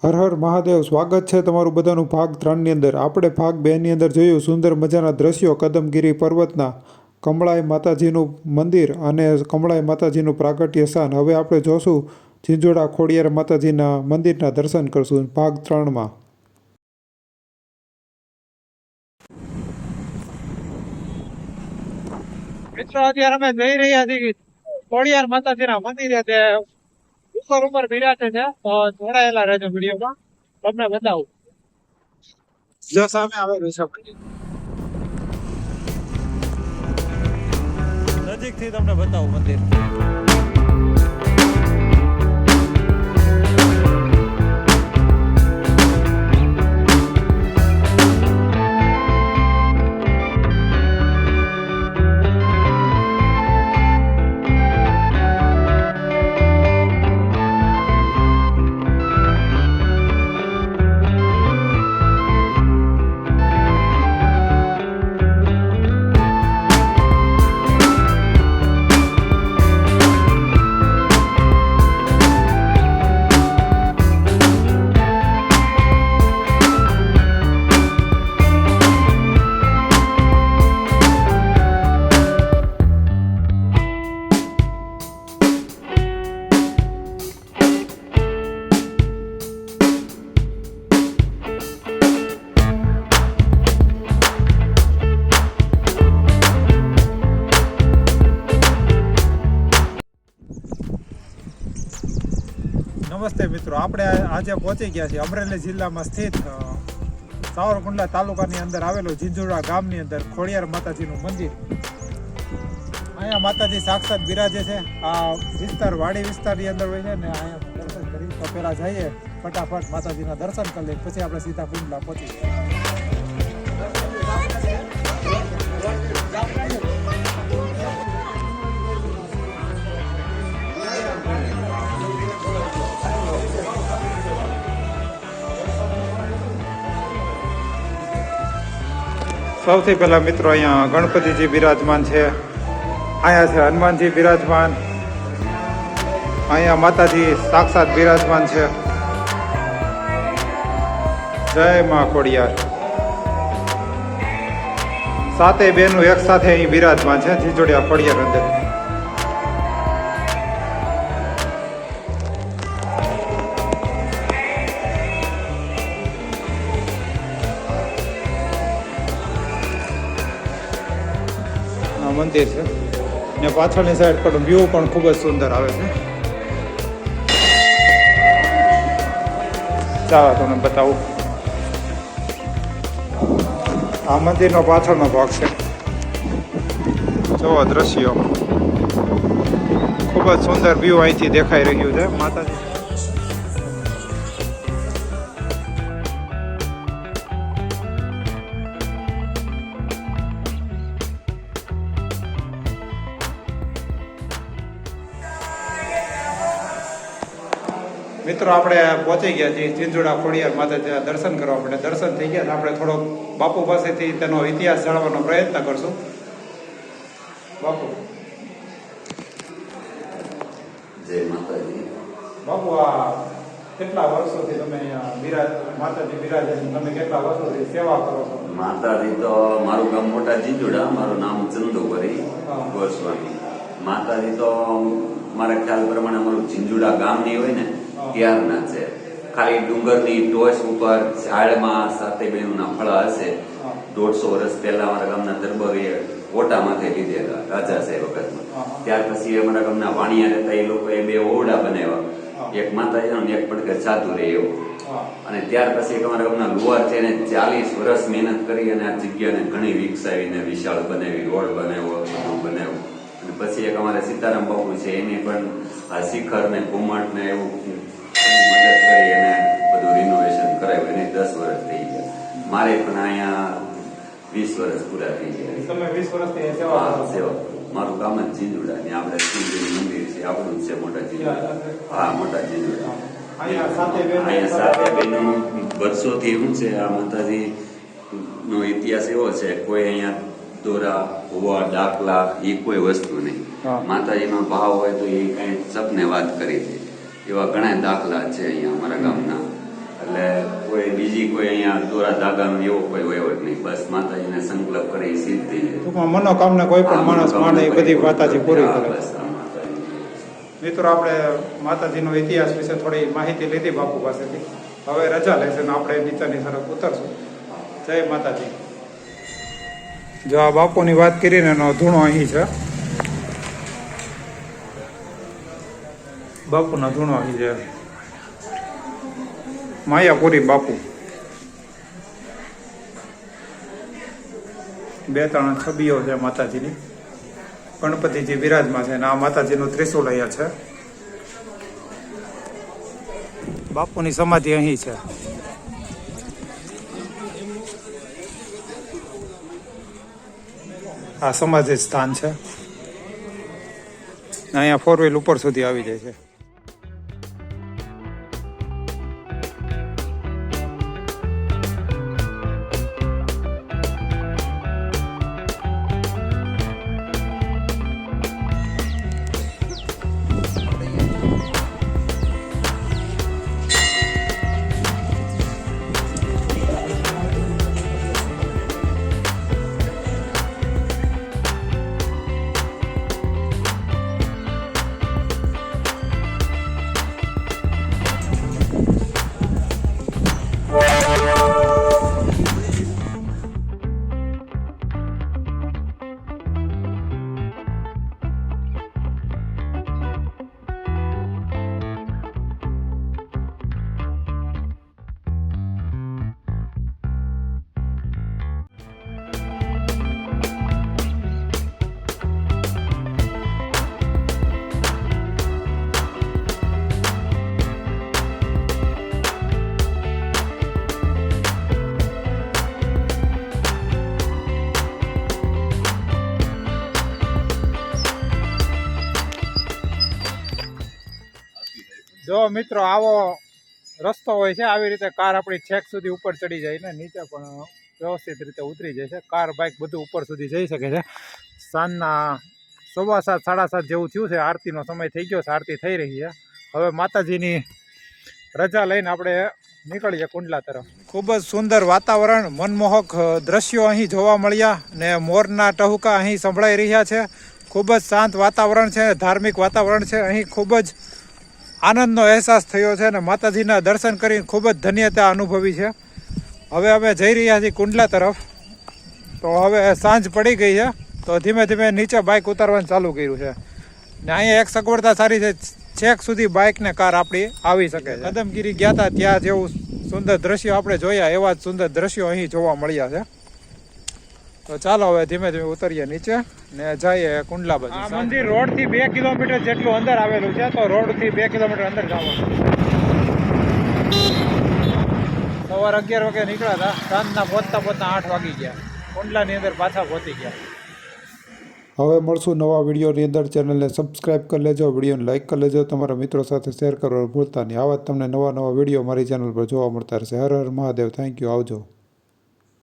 હર હર મહાદેવ. સ્વાગત છે તમારું બધાનું ભાગ 3ની અંદર. આપણે ભાગ 2ની અંદર જોયું સુંદર મજાના દ્રશ્યો કદમગીરી પર્વતના, કમળાઈ માતાજીનું મંદિર અને કમળાઈ માતાજીનું પ્રાગટ્ય સ્થાન. હવે આપણે જોશું ઝીંઝુડા ખોડિયાર માતાજીના મંદિરના દર્શન કરશું ભાગ 3માં. મિત્રો અત્યારે અમે જઈ રહ્યા છીએ ખોડિયાર માતાજીના મંદિરે. તે ઉપર બિરાજે છે, તો જોડાયેલા રહેજો વિડીયોમાં, તમને બતાવું. જો સામે આવેલું છે મંદિર, નજીકથી તમને બતાવું મંદિર. નમસ્તે મિત્રો, આપણે આજે પહોંચી ગયા છીએ અમરેલી જિલ્લામાં સ્થિત સાવરકુંડલા તાલુકાની અંદર આવેલું ઝીંઝુડા ગામની અંદર ખોડિયાર માતાજીનું મંદિર. અહીંયા માતાજી સાક્ષાત બિરાજે છે. આ વિસ્તાર વાડી વિસ્તારની અંદર હોય છે ને. અહીંયા દર્શન કરી તો પહેલા જઈએ ફટાફટ માતાજીના દર્શન કરી લઈએ, પછી આપણે સીધા કુંડલા પહોંચી જઈએ. સૌથી પહેલા મિત્રો અહીંયા ગણપતિજી બિરાજમાન છે, અહીંયા છે હનુમાનજી બિરાજમાન, અહીંયા માતાજી સાક્ષાત બિરાજમાન છે. જય માં ખોડિયાર. સાતે બેનું એક સાથે અહીં બિરાજમાન છે ઝીંઝુડા ખોડિયાર અંદર. મંદિર છે ને પાછળની સાઈડ પર વ્યૂ પણ ખૂબ જ સુંદર આવે છે. ચાલો તમને બતાવું. આ મંદિરનો પાછળનો ભાગ છે. જોવો દ્રશ્યો, ખૂબ જ સુંદર વ્યૂ અહીંથી દેખાઈ રહ્યું છે. માતાજી મિત્રો, આપણે પહોંચી ગયા છીએ ઝીંઝુડા ખોડિયાર માતાજીના દર્શન કરવા માટે. દર્શન થઈ ગયા, આપણે થોડોક બાપુ પાસેથી તેનો ઇતિહાસ જાણવાનો પ્રયત્ન કરશું. બાપુ, જય માતાજી. બાપુ, આ કેટલા વર્ષોથી તમે માતાજી બિરાજે છે? તમે કેટલા વર્ષોથી સેવા કરો છો? માતાજી તો મારું ગામ મોટા ઝીંઝુડા, મારું નામ ચંદુપરી ગોસ્વામી. માતાજી તો મારા ખ્યાલ પ્રમાણે અમારું ઝીંઝુડા ગામની હોય ને ત્યારના છે. ખાલી ડુંગરની ટોચ ઉપર ઝાડમાં સાતે બહેનોના ફળા હશે. 150 વર્ષ પહેલા અમારા ગામના દરબારીએ ઓટામાંથી લીધેલા રાજા સાહેબ વખતમાં. ત્યાર પછી અમારા ગામના વાણિયા રહેતા એ લોકોએ 2 ઓરડા બનાવ્યા, એક માતાજીનો ને એક પડખે સાધુ રહે એવો. અને ત્યાર પછી એક અમારા ગામના લુહાર છે એને 40 વર્ષ મહેનત કરી અને આ જગ્યાને ઘણી વિકસાવીને વિશાળ બનાવી, રોડ બનાવ્યો, બધું બનાવ્યું. અને પછી એક અમારે સીતારામ બાપુ છે, એને પણ આ શિખર ને ઘુમટ ને એવું મદદ કરી અને બધું રિનોવેશન કરાવ્યું. એને 10 વર્ષ થઈ ગયા. મારે પણ અહીંયા 20 વર્ષ પૂરા થઈ ગયા. તમે 20 વર્ષથી સેવા કરો છો? સેવા. મારું ગામ જ ઝીંઝુડા ને આપણે શિવજીનું મંદિર છે, આપણું જ છે મોટા ઝીંઝુડા. હા, મોટા ઝીંઝુડા. અહીંયા સાતે બહેનો વર્ષોથી એવું છે. આ માતાજી નો ઇતિહાસ એવો છે, કોઈ અહીંયા દોરા હોવા દાખલા એ કોઈ વસ્તુ નહીં. માતાજીનો ભાવ હોય તો એ કઈ સપને વાત કરી દે, એવા ઘણા દાખલા છે અહીંયા અમારા ગામના. બીજી કોઈ અહીંયા દોરા ધાગાનો એવો કોઈ વહીવટ નહીં. બસ માતાજીને સંકલ્પ કરી સિદ્ધિ. ટૂંકમાં મનોકામના કોઈ પણ માણસ માને એ બધી માતાજી પૂરી હા, કરે. બસ આ માતાજી. મિત્રો આપણે માતાજીનો ઇતિહાસ વિશે થોડી માહિતી લીધી બાપુ પાસેથી. હવે રજા લેશે ને આપણે નીચેની તરફ ઉતરશું. જય માતાજી. જો આ બાપુની વાત કરીને એનો ધૂણો અહીં છે. બાપુનો ધૂણો અહીં છે. માયાપુરી બાપુ. 2-3 છબીઓ છે માતાજીની. ગણપતિજી બિરાજમાં છે અને આ માતાજીનું ત્રિશુલ અહીંયા છે. બાપુની સમાધિ અહીં છે. આ સમાધિ સ્થાન છે. અહીંયા 4 વ્હીલ ઉપર સુધી આવી જાય છે. જો મિત્રો આવો રસ્તો હોય છે. આવી રીતે કાર આપણી છેક સુધી ઉપર ચડી જાય ને નીચે પણ વ્યવસ્થિત રીતે ઉતરી જાય છે. કાર બાઇક બધું ઉપર સુધી જઈ શકે છે. સાંજના 7:15 7:30 જેવું થયું છે. આરતીનો સમય થઈ ગયો છે. આરતી થઈ રહી છે. હવે માતાજીની રજા લઈને આપણે નીકળીએ કુંડલા તરફ. ખૂબ જ સુંદર વાતાવરણ, મનમોહક દ્રશ્યો અહીં જોવા મળ્યા ને મોરના ટહુકા અહીં સંભળાઈ રહ્યા છે. ખૂબ જ શાંત વાતાવરણ છે, ધાર્મિક વાતાવરણ છે. અહીં ખૂબ જ આનંદનો અહેસાસ થયો છે અને માતાજીના દર્શન કરીને ખૂબ જ ધન્યતા અનુભવી છે. હવે અમે જઈ રહ્યા છીએ કુંડલા તરફ. તો હવે સાંજ પડી ગઈ છે તો ધીમે ધીમે નીચે બાઇક ઉતારવાનું ચાલુ કર્યું છે. ને અહીંયા એક સગવડતા સારી છે, છેક સુધી બાઇક ને કાર આપણી આવી શકે છે. કદમગીરી ગયા હતા ત્યાં જેવું સુંદર દ્રશ્યો આપણે જોયા એવા જ સુંદર દ્રશ્યો અહીં જોવા મળ્યા છે. તો ચાલો હવે ધીમે ધીમે ઉતરીએ નીચે ને જઈએ કુંડલા બાજુ. આ મંદિર રોડ થી 2 કિલોમીટર જેટલું અંદર આવેલું છે. તો રોડ થી 2 કિલોમીટર અંદર જવાનું. સવારે 11 વાગે નીકળ્યા હતા. સાંજના પહોંચતા 8 વાગી ગયા. કુંડલાની અંદર પાછા પહોંચી ગયા. હવે મળશું નવા વિડીયોની અંદર. ચેનલને સબસ્ક્રાઈબ કરી લેજો, વિડીયોને લાઇક કરી લેજો, તમારા મિત્રો સાથે શેર કરવાનું ભૂલતા નહીં. આવા જ તમને નવા વિડીયો મારી ચેનલ પર જોવા મળતા રહેશે. હર હર મહાદેવ. Thank you. આવજો.